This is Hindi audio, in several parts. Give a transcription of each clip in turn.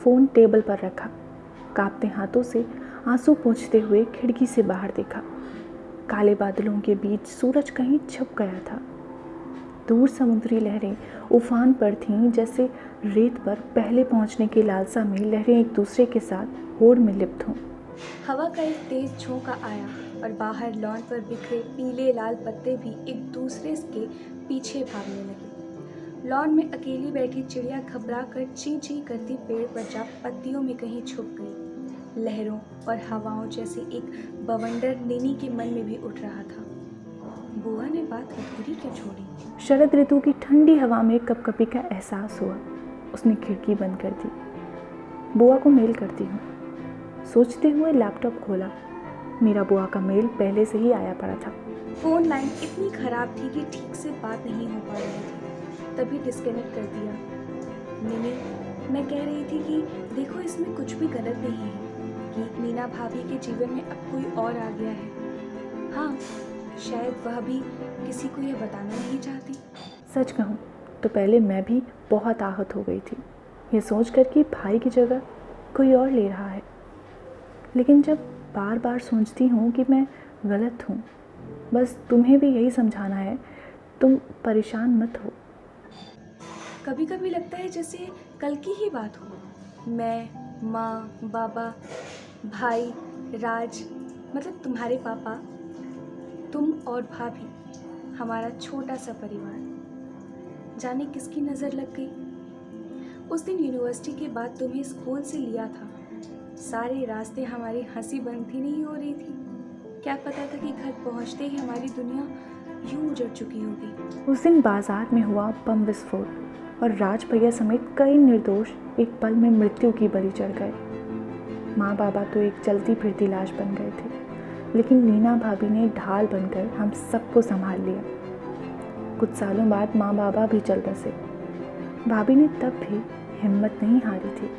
फ़ोन टेबल पर रखा, कांपते हाथों से आंसू पोंछते हुए खिड़की से बाहर देखा। काले बादलों के बीच सूरज कहीं छुप गया था। दूर समुद्री लहरें उफान पर थीं, जैसे रेत पर पहले पहुंचने की लालसा में लहरें एक दूसरे के साथ होड़ में लिप्त हों। हवा का एक तेज झोंका आया और बाहर लॉन पर बिखरे पीले लाल पत्ते भी एक दूसरे के पीछे भागने लगे। लॉन में अकेली बैठी चिड़िया घबरा कर ची ची करती पेड़ पर जा पत्तियों में कहीं छुप गई। लहरों और हवाओं जैसे एक बवंडर निनी के मन में भी उठ रहा था। बुआ ने बात अधूरी क्यों छोड़ी? शरद ऋतु की ठंडी हवा में कपकपी का एहसास हुआ। उसने खिड़की बंद कर दी। बुआ को मेल करती हूँ, सोचते हुए लैपटॉप खोला। मेरा बुआ का मेल पहले से ही आया पड़ा था। फ़ोन लाइन इतनी ख़राब थी कि ठीक से बात नहीं हो पा रही थी, तभी डिस्कनेक्ट कर दिया। निनी, मैं कह रही थी कि देखो, इसमें कुछ भी गलत नहीं है कि मीना भाभी के जीवन में अब कोई और आ गया है। हाँ, शायद वह भी किसी को यह बताना नहीं चाहती। सच कहूँ तो पहले मैं भी बहुत आहत हो गई थी, ये सोचकर कि भाई की जगह कोई और ले रहा है। लेकिन जब बार बार सोचती हूँ कि मैं गलत हूँ, बस तुम्हें भी यही समझाना है, तुम परेशान मत हो। कभी कभी लगता है जैसे कल की ही बात हो। मैं, माँ, बाबा, भाई, राज, मतलब तुम्हारे पापा, तुम और भाभी, हमारा छोटा सा परिवार। जाने किसकी नज़र लग गई। उस दिन यूनिवर्सिटी के बाद तुम्हें स्कूल से लिया था। सारे रास्ते हमारी हंसी बंद ही नहीं हो रही थी। क्या पता था कि घर पहुंचते ही हमारी दुनिया यूं उजड़ चुकी होगी। उस दिन बाजार में हुआ बम विस्फोट और राज भैया समेत कई निर्दोष एक पल में मृत्यु की बलि चढ़ गए। माँ बाबा तो एक चलती फिरती लाश बन गए थे, लेकिन नीना भाभी ने ढाल बनकर हम सबको संभाल लिया। कुछ सालों बाद माँ बाबा भी चल बसे। भाभी ने तब भी हिम्मत नहीं हारी थी।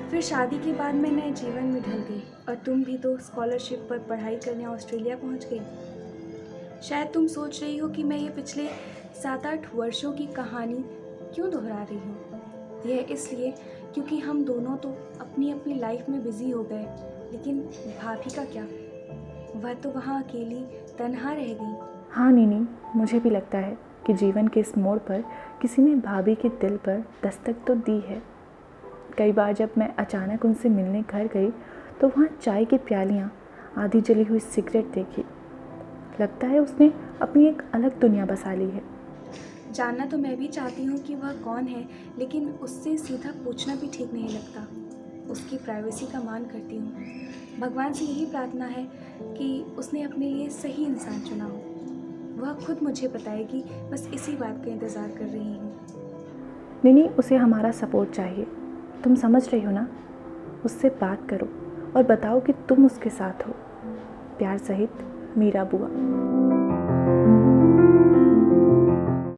फिर शादी के बाद मैं नए जीवन में ढल गई और तुम भी तो स्कॉलरशिप पर पढ़ाई करने ऑस्ट्रेलिया पहुंच गई। शायद तुम सोच रही हो कि मैं ये पिछले 7-8 वर्षों की कहानी क्यों दोहरा रही हूँ। यह इसलिए क्योंकि हम दोनों तो अपनी अपनी लाइफ में बिजी हो गए, लेकिन भाभी का क्या? वह तो वहाँ अकेली तन्हा रह गई। हाँ नीनी, मुझे भी लगता है कि जीवन के इस मोड़ पर किसी ने भाभी के दिल पर दस्तक तो दी है। कई बार जब मैं अचानक उनसे मिलने घर गई तो वहाँ चाय की प्यालियाँ, आधी जली हुई सिगरेट देखी। लगता है उसने अपनी एक अलग दुनिया बसा ली है। जानना तो मैं भी चाहती हूँ कि वह कौन है, लेकिन उससे सीधा पूछना भी ठीक नहीं लगता। उसकी प्राइवेसी का मान करती हूँ। भगवान से यही प्रार्थना है कि उसने अपने लिए सही इंसान चुना हो। वह खुद मुझे बताएगी, बस इसी बात का इंतज़ार कर रही हूँ। निनी, उसे हमारा सपोर्ट चाहिए, तुम समझ रही हो ना। उससे बात करो और बताओ कि तुम उसके साथ हो। प्यार सहित, मीरा बुआ।